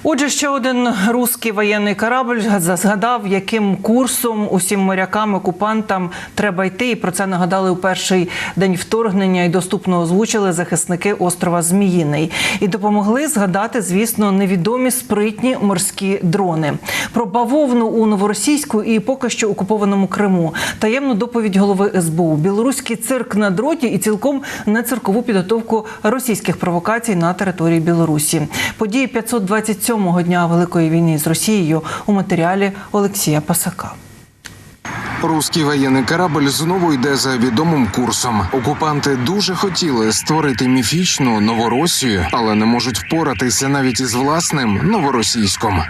Отже, ще один русський воєнний корабль згадав, яким курсом усім морякам-окупантам треба йти. І про це нагадали у перший день вторгнення і доступно озвучили захисники острова Зміїний. І допомогли згадати, звісно, невідомі спритні морські дрони. Про бавовну у Новоросійську і поки що окупованому Криму. Таємну доповідь голови СБУ. Білоруський цирк на дроті і цілком нециркову підготовку російських провокацій на території Білорусі. Події 527-го дня Великої війни з Росією у матеріалі Олексія Пасака. Руський воєнний корабль знову йде за відомим курсом. Окупанти дуже хотіли створити міфічну Новоросію, але не можуть впоратися навіть із власним Новоросійськом.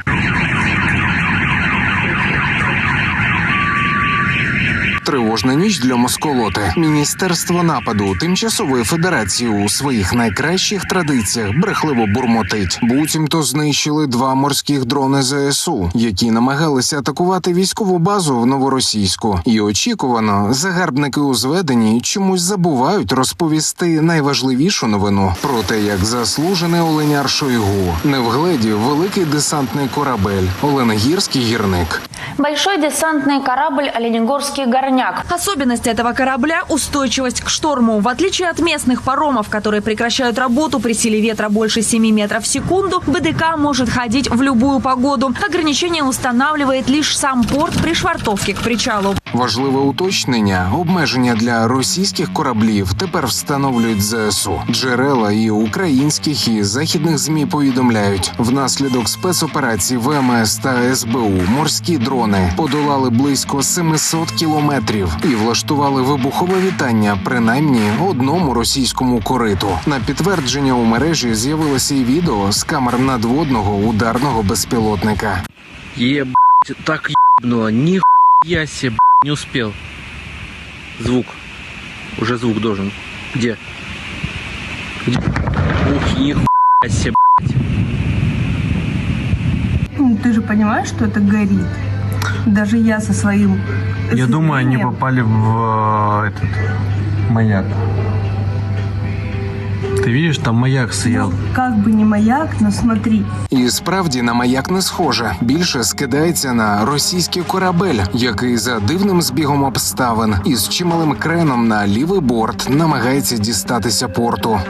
Тривожна ніч для Москолоти. Міністерство нападу Тимчасової Федерації у своїх найкращих традиціях брехливо бурмотить. Буцімто знищили 2 морських дрони ЗСУ, які намагалися атакувати військову базу в Новоросійську. І очікувано, загарбники у зведенні чомусь забувають розповісти найважливішу новину про те, як заслужений оленяр Шойгу не вгледів великий десантний корабель «Оленегірський гірник». Большой десантный корабль «Оленегорский горняк». Особенность этого корабля – устойчивость к шторму. В отличие от местных паромов, которые прекращают работу при силе ветра больше 7 метров в секунду, БДК может ходить в любую погоду. Ограничение устанавливает лишь сам порт при швартовке к причалу. Важливе уточнення – обмеження для російських кораблів тепер встановлюють ЗСУ. Джерела і українських, і західних ЗМІ повідомляють, внаслідок спецоперацій ВМС та СБУ морські дрони подолали близько 700 кілометрів і влаштували вибухове вітання принаймні одному російському кориту. На підтвердження у мережі з'явилося і відео з камер надводного ударного безпілотника. Так ебнуло, нихуя себе, не успел. Звук. Уже звук должен. Где? Ух, нихуя себе. Ты же понимаешь, что это горит? Даже я со своим... Я думаю, они попали в этот маяк. Ты видишь, там маяк стоял. Ну, как бы не маяк, но смотри. І справді на маяк не схоже. Більше скидається на російський корабель, який за дивним збігом обставин із чималим креном на лівий борт намагається дістатися порту.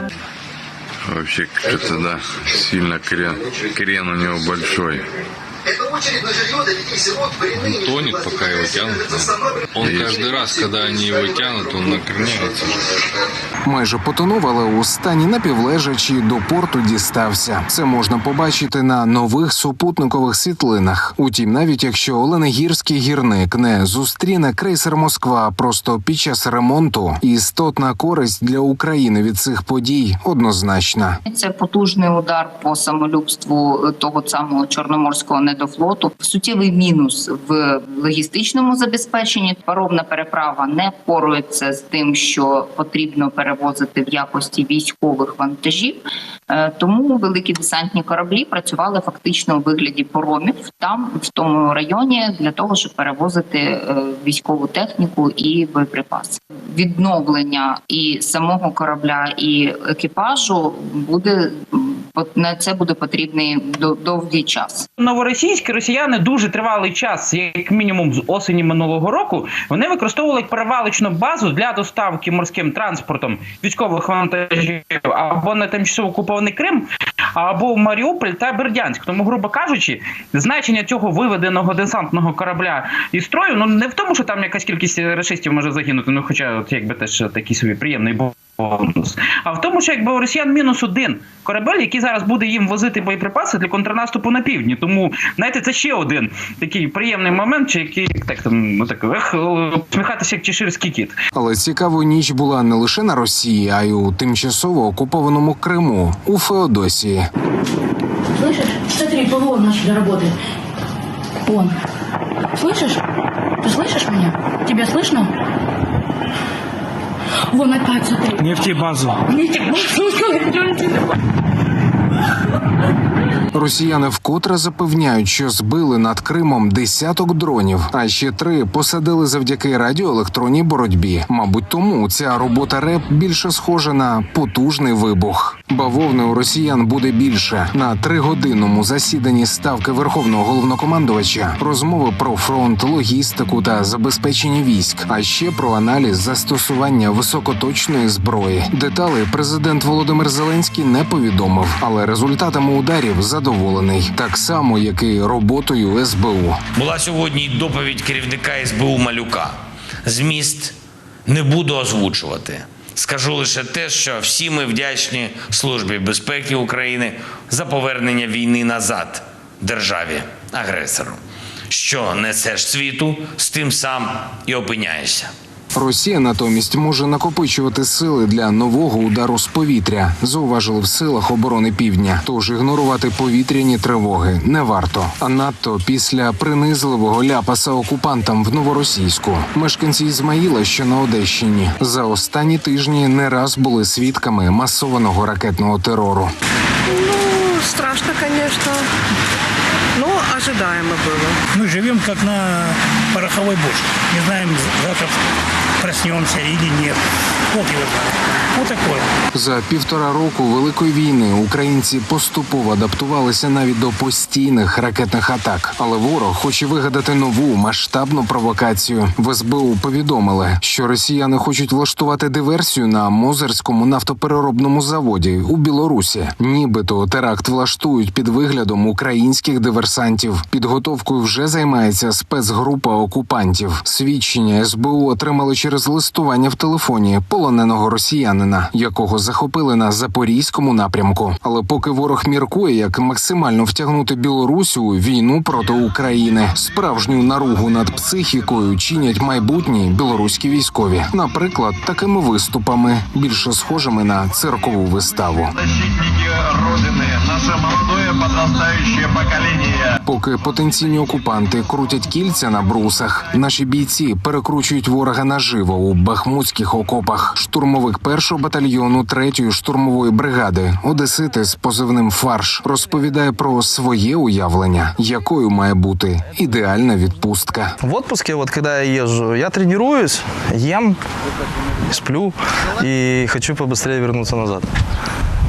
Вообще, это да, сильно крен у него большой. Он тонет, пока его тянут. Он каждый раз, когда они его тянут, он накреняется. Майже потонув, але у стані напівлежачі до порту дістався. Це можна побачити на нових супутникових світлинах. Утім, навіть якщо Оленегірський гірник не зустріне крейсер «Москва» просто під час ремонту, істотна користь для України від цих подій однозначна. Це потужний удар по самолюбству того самого Чорноморського недофлоту. Суттєвий мінус в логістичному забезпеченні. Паромна переправа не впорується з тим, що потрібно перевозити в якості військових вантажів. Тому великі десантні кораблі працювали фактично у вигляді паромів там, в тому районі, для того, щоб перевозити військову техніку і боєприпаси. Відновлення і самого корабля, і екіпажу на це буде потрібний довгий час. Новоросійські росіяни дуже тривалий час, як мінімум з осені минулого року, вони використовували перевалочну базу для доставки морським транспортом військових вантажів або на тимчасово окупований Крим, або в Маріуполь та Бердянськ. Тому, грубо кажучи, значення цього виведеного десантного корабля із строю, не в тому, що там якась кількість рашистів може загинути, хоча якби теж такий собі приємний бонус, а в тому, що якби у росіян мінус один корабель, який зараз буде їм возити боєприпаси для контрнаступу на півдні. Тому, знаєте, це ще один такий приємний момент, який посміхатися як чеширський кіт. Але цікаву ніч була не лише на Росії, а й у тимчасово окупованому Криму, у Феодосії. Слышишь? Смотри, ПВО начали работать. Вон. Слышишь? Ты слышишь меня? Тебя слышно? Вон опять, смотри. Нефтебазу. Росіяни вкотре запевняють, що збили над Кримом десяток дронів, а ще 3 посадили завдяки радіоелектронній боротьбі. Мабуть, тому ця робота РЕП більше схожа на потужний вибух. Бавовни у росіян буде більше. На 3-годинному засіданні Ставки Верховного Головнокомандувача розмови про фронт, логістику та забезпечення військ, а ще про аналіз застосування високоточної зброї. Деталі президент Володимир Зеленський не повідомив, але результатами ударів задоволений. Так само, як і роботою СБУ. Була сьогодні й доповідь керівника СБУ Малюка. Зміст не буду озвучувати. Скажу лише те, що всі ми вдячні Службі безпеки України за повернення війни назад державі-агресору. Що несеш світу, з тим сам і опиняєшся. Росія натомість може накопичувати сили для нового удару з повітря, зауважили в силах оборони Півдня. Тож ігнорувати повітряні тривоги не варто. А надто після принизливого ляпаса окупантам в Новоросійську. Мешканці Ізмаїла, що на Одещині, за останні тижні не раз були свідками масованого ракетного терору. Ну, страшно, конечно. Но ожидаемо было. Мы живем как на пороховой бочке. Не знаем, завтра проснемся или нет. Вот его знает. Вот такое. За 1,5 року Великої війни українці поступово адаптувалися навіть до постійних ракетних атак. Але ворог хоче вигадати нову масштабну провокацію. В СБУ повідомили, що росіяни хочуть влаштувати диверсію на Мозирському нафтопереробному заводі у Білорусі. Нібито теракт влаштують під виглядом українських диверсантів. Підготовкою вже займається спецгрупа окупантів. Свідчення СБУ отримали через листування в телефоні полоненого росіянина, якого захопили на Запорізькому напрямку. Але поки ворог міркує, як максимально втягнути Білорусь у війну проти України, справжню наругу над психікою чинять майбутні білоруські військові. Наприклад, такими виступами, більше схожими на циркову виставу. Поки потенційні окупанти крутять кільця на брусах, наші бійці перекручують ворога наживо у бахмутських окопах. Штурмовик 1-го батальйону 3-ї штурмової бригади, одесити з позивним «Фарш», розповідає про своє уявлення, якою має бути ідеальна відпустка. В отпуске, вот когда я езжу, я тренируюсь, ем, сплю и хочу побыстрее вернуться назад.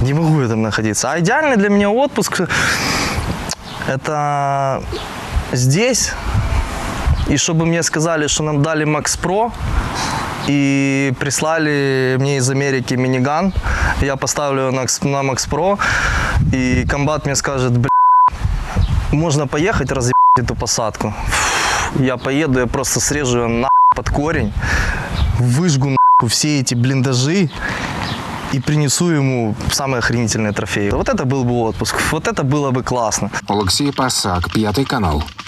Не могу я там находиться. А идеальный для меня отпуск – это здесь. И чтобы мне сказали, что нам дали Max Pro и прислали мне из Америки миниган, я поставлю на Max Pro, и комбат мне скажет: бля, можно поехать разъебать эту посадку. Я поеду, я просто срежу ее нахуй под корень, выжгу нахуй все эти блиндажи и принесу ему самые охренительные трофеи. Вот это был бы отпуск, вот это было бы классно. Олексій Пасак, 5 канал.